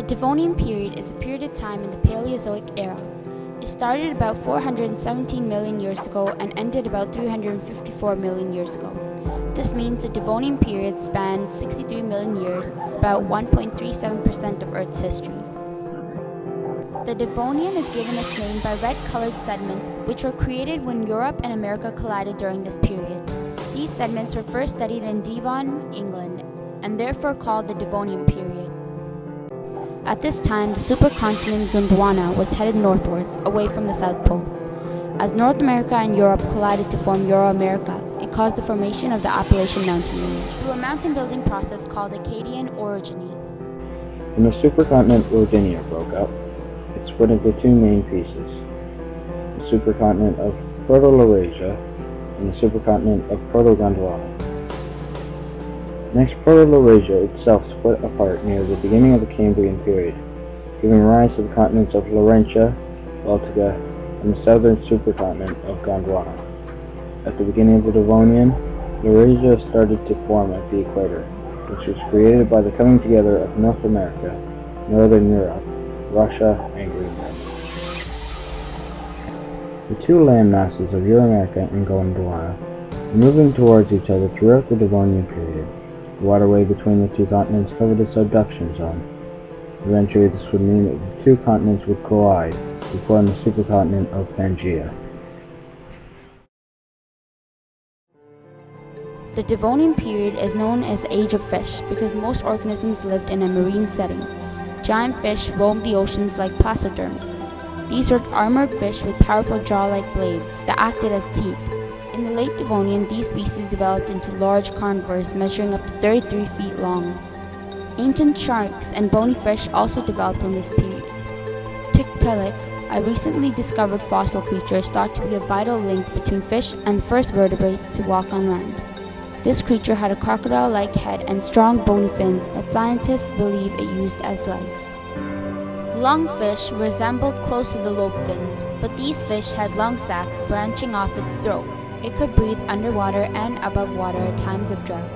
Devonian period is a period of time in the Paleozoic era. It started about 417 million years ago and ended about 354 million years ago. This means the Devonian period spanned 63 million years, about 1.37% of Earth's history. The Devonian is given its name by red-colored sediments which were created when Europe and America collided during this period. These sediments were first studied in Devon, England, and therefore called the Devonian period. At this time, the supercontinent Gondwana was headed northwards, away from the South Pole. As North America and Europe collided to form Euro-America, it caused the formation of the Appalachian mountain range through a mountain-building process called Akkadian orogeny. When the supercontinent Rodinia broke up, it split into two main pieces, the supercontinent of Proto-Laurasia and the supercontinent of Proto-Gondwana. Next, Proto-Laurasia itself split apart near the beginning of the Cambrian period, giving rise to the continents of Laurentia, Baltica, and the southern supercontinent of Gondwana. At the beginning of the Devonian, Laurasia started to form at the equator, which was created by the coming together of North America, Northern Europe, Russia, and Greenland. The two land masses of Euro-America and Gondwana were moving towards each other throughout the Devonian period. The waterway between the two continents covered a subduction zone. Eventually, this would mean that the two continents would collide to form the supercontinent of Pangaea. The Devonian period is known as the Age of Fish because most organisms lived in a marine setting. Giant fish roamed the oceans like placoderms. These were armored fish with powerful jaw-like blades that acted as teeth. In the late Devonian, these species developed into large carnivores measuring up to 33 feet long. Ancient sharks and bony fish also developed in this period. Tiktaalik, a recently discovered fossil creature, is thought to be a vital link between fish and the first vertebrates to walk on land. This creature had a crocodile-like head and strong bony fins that scientists believe it used as legs. Lungfish resembled close to the lobe fins, but these fish had lung sacs branching off its throat. It could breathe underwater and above water at times of drought.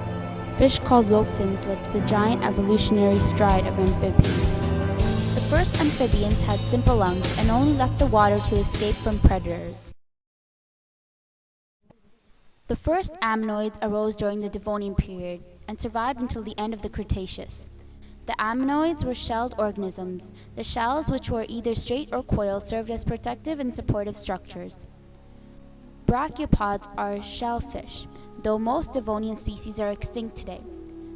Fish called lobe fins led to the giant evolutionary stride of amphibians. The first amphibians had simple lungs and only left the water to escape from predators. The first ammonoids arose during the Devonian period and survived until the end of the Cretaceous. The ammonoids were shelled organisms. The shells, which were either straight or coiled, served as protective and supportive structures. Brachiopods are shellfish, though most Devonian species are extinct today.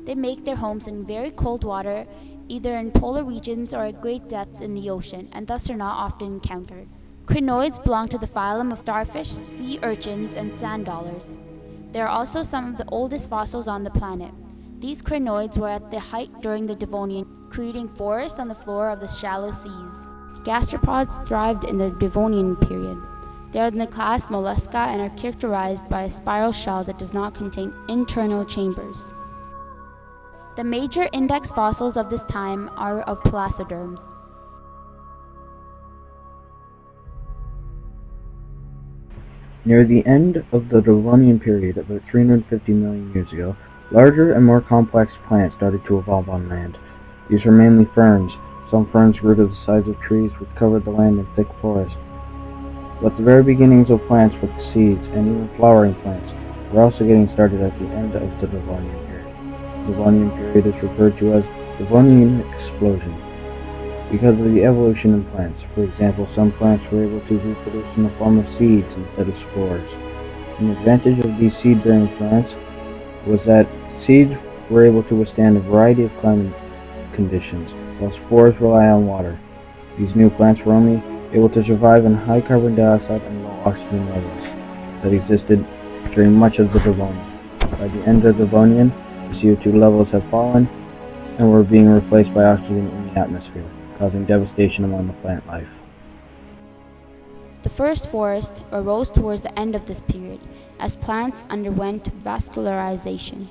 They make their homes in very cold water, either in polar regions or at great depths in the ocean, and thus are not often encountered. Crinoids belong to the phylum of starfish, sea urchins, and sand dollars. They are also some of the oldest fossils on the planet. These crinoids were at their height during the Devonian, creating forests on the floor of the shallow seas. Gastropods thrived in the Devonian period. They are in the class Mollusca and are characterized by a spiral shell that does not contain internal chambers. The major index fossils of this time are of placoderms. Near the end of the Devonian period, about 350 million years ago, larger and more complex plants started to evolve on land. These were mainly ferns. Some ferns grew to the size of trees which covered the land in thick forests. But the very beginnings of plants with seeds and even flowering plants were also getting started at the end of the Devonian period. The Devonian period is referred to as Devonian explosion because of the evolution in plants. For example, some plants were able to reproduce in the form of seeds instead of spores. An advantage of these seed-bearing plants was that seeds were able to withstand a variety of climate conditions, while spores rely on water. These new plants were only able to survive in high carbon dioxide and low oxygen levels that existed during much of the Devonian. By the end of the Devonian, the CO2 levels have fallen and were being replaced by oxygen in the atmosphere, causing devastation among the plant life. The first forests arose towards the end of this period, as plants underwent vascularization.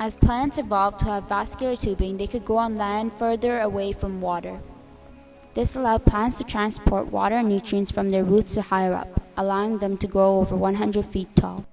As plants evolved to have vascular tubing, they could grow on land further away from water. This allowed plants to transport water and nutrients from their roots to higher up, allowing them to grow over 100 feet tall.